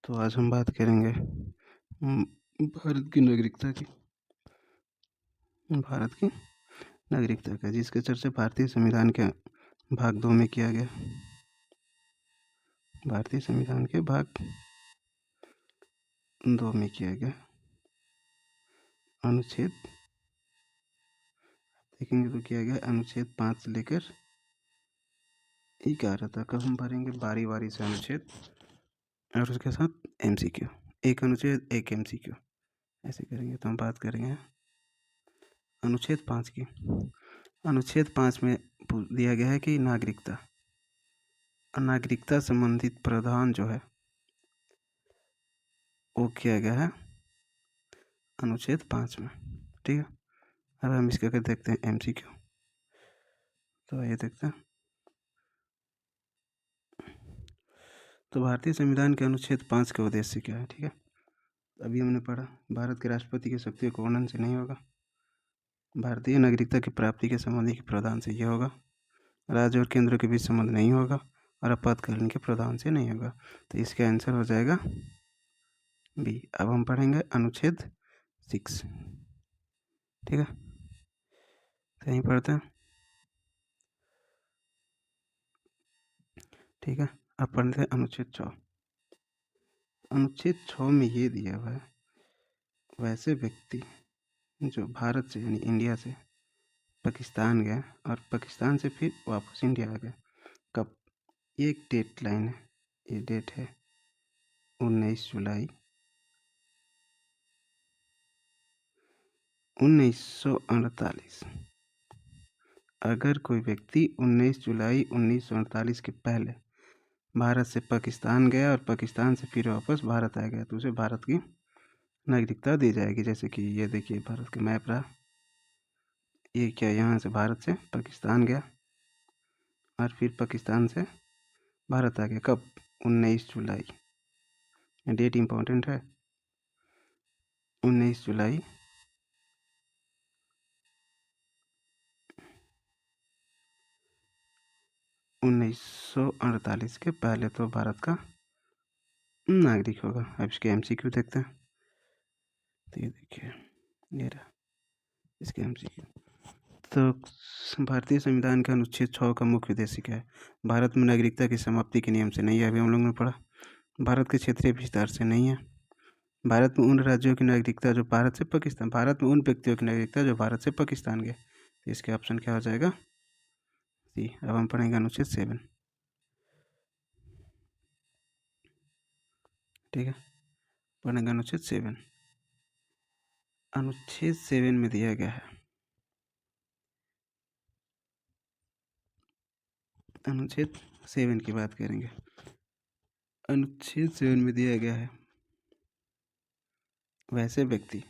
तो आज हम बात करेंगे भारत की नागरिकता की। भारत की नागरिकता का जिसका चर्चा भारतीय संविधान के भाग 2 में किया गया। भारतीय संविधान के भाग 2 में किया गया। अनुच्छेद देखेंगे तो किया गया अनुच्छेद 5 से लेकर 11 तक। अब हम भरेंगे बारी बारी से अनुच्छेद और उसके साथ MCQ। एक अनुच्छेद एक MCQ ऐसे करेंगे। तो हम बात करेंगे अनुच्छेद 5 की। अनुच्छेद 5 में दिया गया है कि नागरिकता संबंधित प्रावधान जो है वो किया गया है अनुच्छेद 5 में। ठीक है, अब हम इसके आगे देखते हैं MCQ। तो ये देखते हैं। तो भारतीय संविधान के अनुच्छेद 5 का उद्देश्य क्या है। ठीक है, अभी हमने पढ़ा भारत के राष्ट्रपति की शक्तियों का वर्णन से नहीं होगा, भारतीय नागरिकता की प्राप्ति के संबंधी के प्रावधान से यह होगा, राज्य और केंद्र के बीच संबंध नहीं होगा और आपातकालीन के प्रावधान से नहीं होगा। तो इसका आंसर हो जाएगा B। अब हम पढ़ेंगे अनुच्छेद 6। ठीक है, तो यहीं पढ़ते हैं। ठीक है, अब पढ़ते हैं अनुच्छेद 6। अनुच्छेद 6 में ये दिया हुआ है वैसे व्यक्ति जो भारत से यानी इंडिया से पाकिस्तान गए और पाकिस्तान से फिर वापस इंडिया आ गए, कब, ये एक डेट लाइन है। ये डेट है 19 जुलाई 1948। अगर कोई व्यक्ति 19 जुलाई 1948 के पहले भारत से पाकिस्तान गया और पाकिस्तान से फिर वापस भारत आ गया तो उसे भारत की नागरिकता दी जाएगी। जैसे कि ये देखिए भारत का मैप रहा, ये क्या यहाँ से भारत से पाकिस्तान गया और फिर पाकिस्तान से भारत आ गया, कब, 19 जुलाई। डेट इम्पोर्टेंट है, 19 जुलाई 1948 के पहले तो भारत का नागरिक होगा। अब इसके MCQ देखते हैं। तो ये देखिए ये रहा इसके MCQ। तो भारतीय संविधान के अनुच्छेद 6 का मुख्य उद्देश्य क्या है। भारत में नागरिकता की समाप्ति के नियम से नहीं है, अभी हम लोगों ने पढ़ा। भारत के क्षेत्रीय विस्तार से नहीं है। भारत में उन राज्यों की नागरिकता जो भारत से पाकिस्तान, भारत में उन व्यक्तियों की नागरिकता जो भारत से पाकिस्तान गए। तो इसके ऑप्शन क्या हो जाएगा C। अब हम पढ़ेंगे अनुच्छेद 7। ठीक है, पढ़ेंगे अनुच्छेद 7। अनुच्छेद 7 में दिया गया है, अनुच्छेद 7 की बात करेंगे। अनुच्छेद 7 में दिया गया है वैसे व्यक्ति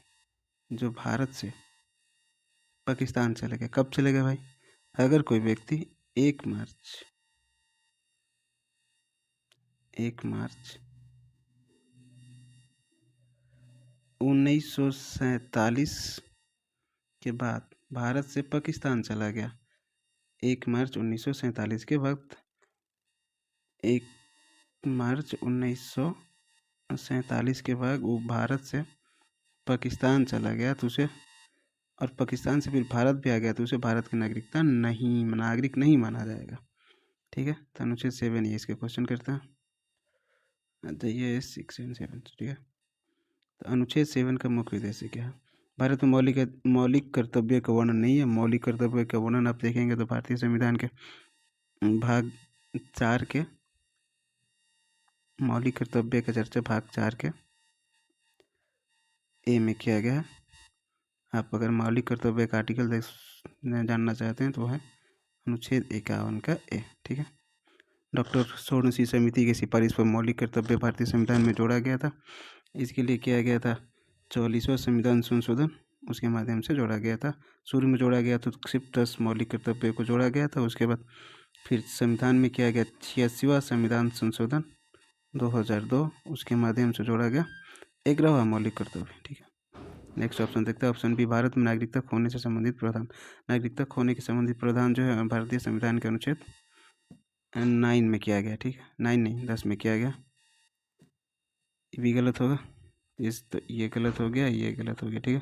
जो भारत से पाकिस्तान चले गए, कब चले गए भाई, अगर कोई व्यक्ति 1 मार्च 1947 के बाद भारत से पाकिस्तान चला गया, 1 मार्च 1947 के वक्त 1 मार्च 1947 के बाद वो भारत से पाकिस्तान चला गया तो उसे, और पाकिस्तान से फिर भारत भी आ गया तो उसे भारत की नागरिक नहीं माना जाएगा। ठीक है, तो अनुच्छेद 7 ये इसके क्वेश्चन करते हैं। तो ये 6 and 7। ठीक है, तो अनुच्छेद 7 का मुख्य उद्देश्य क्या है। भारत में मौलिक कर्तव्य का वर्णन नहीं है। मौलिक कर्तव्य का वर्णन आप देखेंगे तो भारतीय संविधान के भाग 4 के मौलिक कर्तव्य का चर्चा भाग 4 के A में किया गया है। आप अगर मौलिक कर्तव्य का आर्टिकल जानना चाहते हैं तो है अनुच्छेद 51 का A। ठीक है, डॉक्टर सोर्णसी समिति की सिफारिश पर मौलिक कर्तव्य भारतीय संविधान में जोड़ा गया था। इसके लिए किया गया था 44वां संविधान संशोधन, उसके माध्यम से जोड़ा गया था। शुरू में जोड़ा गया तो सिर्फ 10 मौलिक कर्तव्य को जोड़ा गया था। उसके बाद फिर संविधान में किया गया 86वां संविधान संशोधन 2002, उसके माध्यम से जोड़ा गया 11वां मौलिक कर्तव्य। ठीक है, नेक्स्ट ऑप्शन देखते हैं। ऑप्शन बी, भारत में नागरिकता खोने से संबंधित प्रावधान। नागरिकता खोने के संबंधित प्रावधान जो है भारतीय संविधान के अनुच्छेद 9 में किया गया। ठीक है, 9 नहीं 10 में किया गया। ये भी गलत होगा। तो ये गलत हो गया, ये गलत हो गया, ठीक है।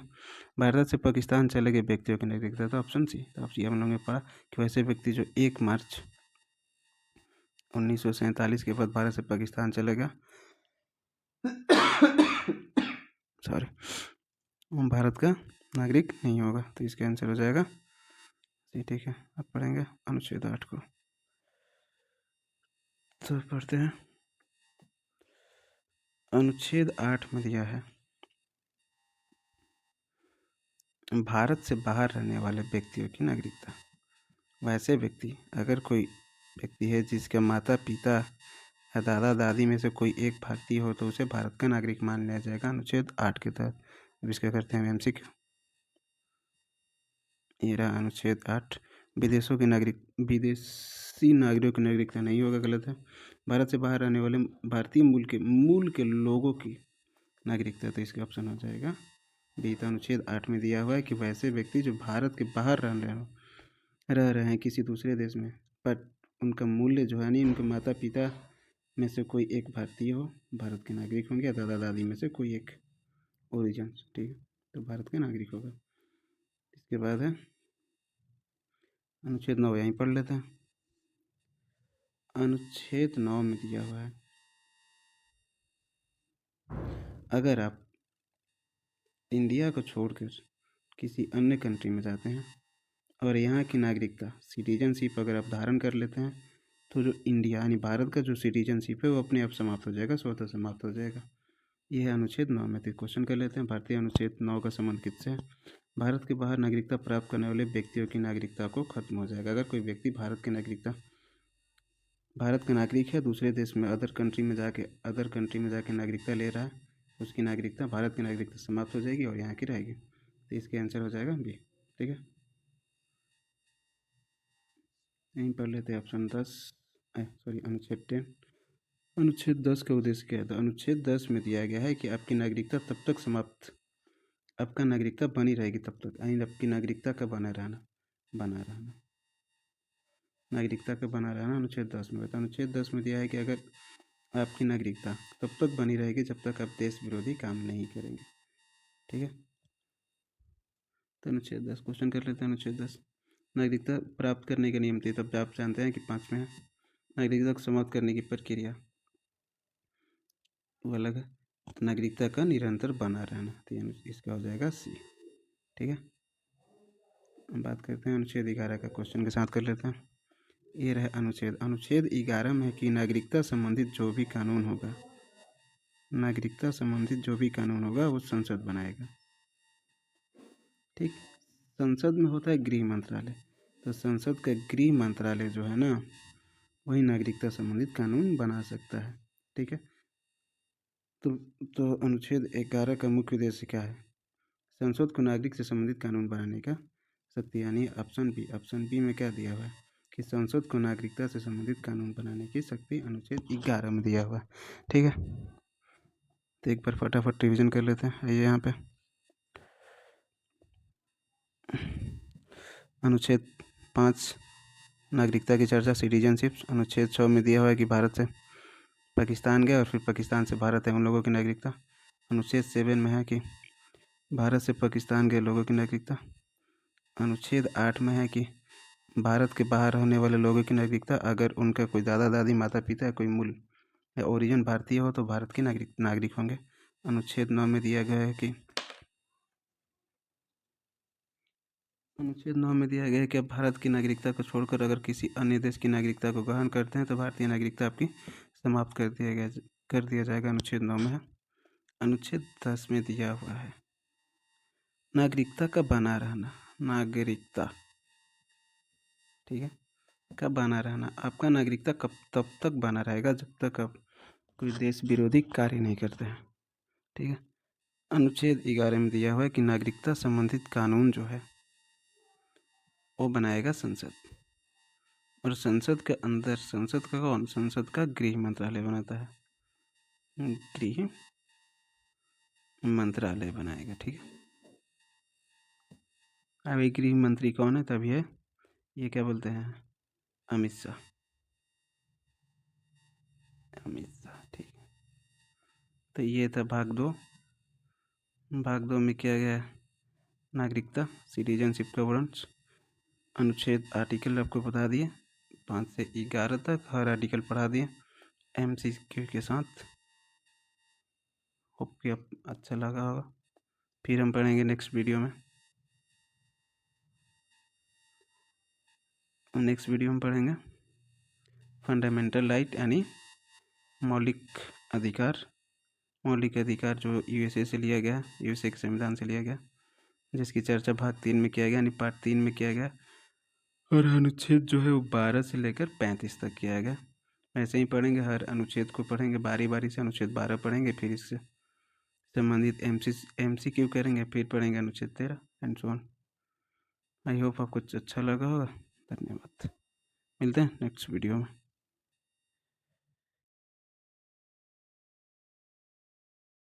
भारत से पाकिस्तान चले गए व्यक्तियों की नागरिकता, तो ऑप्शन सी। तो ऑप्शन हम लोगों ने पढ़ा कि वैसे व्यक्ति जो 1 मार्च 1947 के बाद भारत से पाकिस्तान चले गया, सॉरी, भारत का नागरिक नहीं होगा। तो इसका आंसर हो जाएगा सी, ठीक है। अब पढ़ेंगे अनुच्छेद 8 को। तो पढ़ते हैं। अनुच्छेद 8 में दिया है, भारत से बाहर रहने वाले व्यक्तियों की नागरिकता। वैसे व्यक्ति, अगर कोई व्यक्ति है जिसके माता पिता या दादा दादी में से कोई एक भारतीय हो, तो उसे भारत का नागरिक मान लिया जाएगा अनुच्छेद 8 के तहत। अब इसका करते हैं MCQ। ये रहा अनुच्छेद 8। विदेशी नागरिकों की नागरिकता नहीं होगा, गलत है। भारत से बाहर रहने वाले भारतीय मूल के लोगों की नागरिकता, तो इसका ऑप्शन हो जाएगा बी। तो अनुच्छेद 8 में दिया हुआ है कि वैसे व्यक्ति जो भारत के बाहर रह रहे हैं किसी दूसरे देश में, पर उनका मूल्य जो है नहीं, उनके माता पिता में से कोई एक भारतीय हो, भारत के नागरिक होंगे, या दादा दादी में से कोई एक ओरिजिन, ठीक है, तो भारत के नागरिक होगा। इसके बाद है अनुच्छेद 9, यहीं पढ़ लेते हैं। अनुच्छेद 9 में दिया हुआ है, अगर आप इंडिया को छोड़कर किसी अन्य कंट्री में जाते हैं और यहाँ की नागरिकता सिटीजनशिप अगर आप धारण कर लेते हैं, तो जो इंडिया यानी भारत का जो सिटीजनशिप है वो अपने आप समाप्त हो जाएगा, स्वतः समाप्त हो जाएगा। यह है अनुच्छेद 9 में। तो क्वेश्चन कर लेते हैं, भारतीय अनुच्छेद 9 का संबंध किससे है? भारत के बाहर नागरिकता प्राप्त करने वाले व्यक्तियों की नागरिकता को खत्म हो जाएगा। अगर कोई व्यक्ति भारत का नागरिक है, दूसरे देश में अदर कंट्री में जाके नागरिकता ले रहा है, उसकी नागरिकता, भारत की नागरिकता समाप्त हो जाएगी और यहाँ की रहेगी। तो इसके आंसर हो जाएगा बी, ठीक है। यहीं पढ़ लेते हैं ऑप्शन 10, अनुच्छेद 10। अनुच्छेद 10 का उद्देश्य क्या है? तो अनुच्छेद 10 में दिया गया है कि आपकी नागरिकता तब तक आपका नागरिकता बनी रहेगी तब तक, यानी आपकी नागरिकता का बना रहना नागरिकता का बना रहना अनुच्छेद 10 में बता। अनुच्छेद 10 में दिया है कि अगर आपकी नागरिकता तब तक बनी रहेगी जब तक आप देश विरोधी काम नहीं करेंगे, ठीक है। तो अनुच्छेद 10 क्वेश्चन कर लेते हैं। अनुच्छेद 10, नागरिकता प्राप्त करने के नियम थे, तब आप जानते हैं कि 5 में है नागरिकता को समाप्त करने की प्रक्रिया, वो अलग है। नागरिकता का निरंतर बना रहना, तो इसका हो जाएगा सी, ठीक है। हम बात करते हैं अनुच्छेद 11 का, क्वेश्चन के साथ कर लेते हैं। ये रहे अनुच्छेद 11 में है कि नागरिकता संबंधित जो भी कानून होगा वो संसद बनाएगा, ठीक। संसद में होता है गृह मंत्रालय, तो संसद का गृह मंत्रालय जो है ना, वही नागरिकता संबंधित कानून बना सकता है, ठीक है। तो अनुच्छेद 11 का मुख्य उद्देश्य क्या है? संसद को नागरिक से संबंधित कानून बनाने का शक्ति, यानी ऑप्शन बी में क्या दिया हुआ है कि संसद को नागरिकता से संबंधित कानून बनाने की शक्ति अनुच्छेद 11 में दिया हुआ है, ठीक है। तो एक बार फटाफट रिवीजन कर लेते हैं। आइए यहाँ पे अनुच्छेद 5 नागरिकता की चर्चा, सिटीजनशिप। अनुच्छेद 6 में दिया हुआ है कि भारत से पाकिस्तान गया और फिर पाकिस्तान से भारत है उन लोगों की नागरिकता। अनुच्छेद 7 में है कि भारत से पाकिस्तान गए लोगों की नागरिकता। अनुच्छेद 8 में है कि भारत के बाहर रहने वाले लोगों की नागरिकता, अगर उनका कोई दादा दादी माता पिता कोई मूल या ओरिजिन भारतीय हो तो भारत के नागरिक होंगे। अनुच्छेद 9 में दिया गया है कि आप भारत की नागरिकता को छोड़कर अगर किसी अन्य देश की नागरिकता को ग्रहण करते हैं तो भारतीय नागरिकता आपकी समाप्त कर दिया जाएगा। अनुच्छेद 9 में है। अनुच्छेद 10 में दिया हुआ है नागरिकता का बना रहना, ठीक है, का बना रहना। आपका नागरिकता तब तक बना रहेगा जब तक आप कोई देश विरोधी कार्य नहीं करते हैं, ठीक है। अनुच्छेद 11 में दिया हुआ है कि नागरिकता संबंधित कानून जो है वो बनाएगा संसद, और संसद के अंदर संसद का गृह मंत्रालय बनाता है, गृह मंत्रालय बनाएगा, ठीक है। अभी गृह मंत्री कौन है? तभी है ये क्या बोलते हैं, अमित शाह, ठीक है। तो ये था भाग 2। भाग 2 में किया गया नागरिकता, सिटीजनशिप गवर्नेंस, अनुच्छेद आर्टिकल आपको बता दिए 5 से 11 तक, हर आर्टिकल पढ़ा दिए MCQ के साथ। होप कि आप अच्छा लगा होगा। फिर हम पढ़ेंगे नेक्स्ट वीडियो में। नेक्स्ट वीडियो में पढ़ेंगे फंडामेंटल राइट यानी मौलिक अधिकार। मौलिक अधिकार जो USA से लिया गया, USA के संविधान से लिया गया, जिसकी चर्चा भाग 3 में किया गया यानी पार्ट 3 में किया गया। और अनुच्छेद जो है वो 12 से लेकर 35 तक किया गया। ऐसे ही पढ़ेंगे, हर अनुच्छेद को पढ़ेंगे बारी बारी से। अनुच्छेद 12 पढ़ेंगे, फिर इससे संबंधित MCQ करेंगे, फिर पढ़ेंगे अनुच्छेद 13 and so on. I hope आपको अच्छा लगा होगा। धन्यवाद। मिलते हैं नेक्स्ट वीडियो में।